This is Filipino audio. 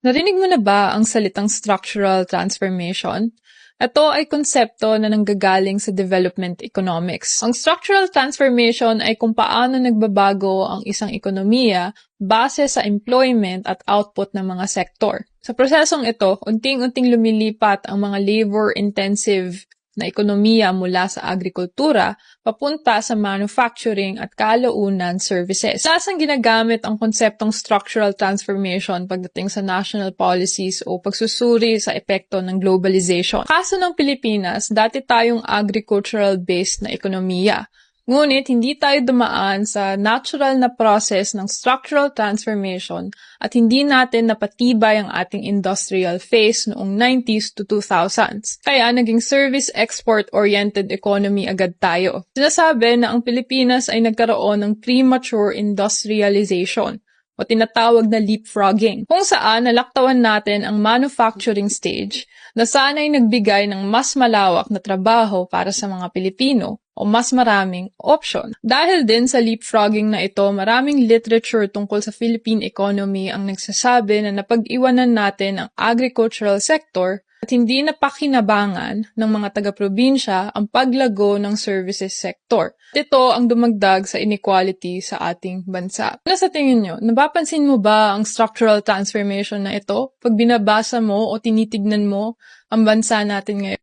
Narinig mo na ba ang salitang structural transformation? Ito ay konsepto na nanggagaling sa development economics. Ang structural transformation ay kung paano nagbabago ang isang ekonomiya base sa employment at output ng mga sektor. Sa prosesong ito, unting-unting lumilipat ang mga labor-intensive na ekonomiya mula sa agrikultura papunta sa manufacturing at kalaunan services. Lasang ginagamit ang konseptong structural transformation pagdating sa national policies o pagsusuri sa epekto ng globalization. Kaso ng Pilipinas, dati tayong agricultural-based na ekonomiya. Ngunit hindi tayo dumaan sa natural na process ng structural transformation at hindi natin napatibay ang ating industrial phase noong 90s to 2000s. Kaya naging service export-oriented economy agad tayo. Sinasabi na ang Pilipinas ay nagkaroon ng premature industrialization o tinatawag na leapfrogging, kung saan nalaktawan natin ang manufacturing stage na sana'y nagbigay ng mas malawak na trabaho para sa mga Pilipino o mas maraming option. Dahil din sa leapfrogging na ito, maraming literature tungkol sa Philippine economy ang nagsasabi na napag-iwanan natin ang agricultural sector at hindi napakinabangan ng mga taga-probinsya ang paglago ng services sector. Ito ang dumagdag sa inequality sa ating bansa. Ano sa tingin nyo? Napapansin mo ba ang structural transformation na ito pag binabasa mo o tinitignan mo ang bansa natin ngayon?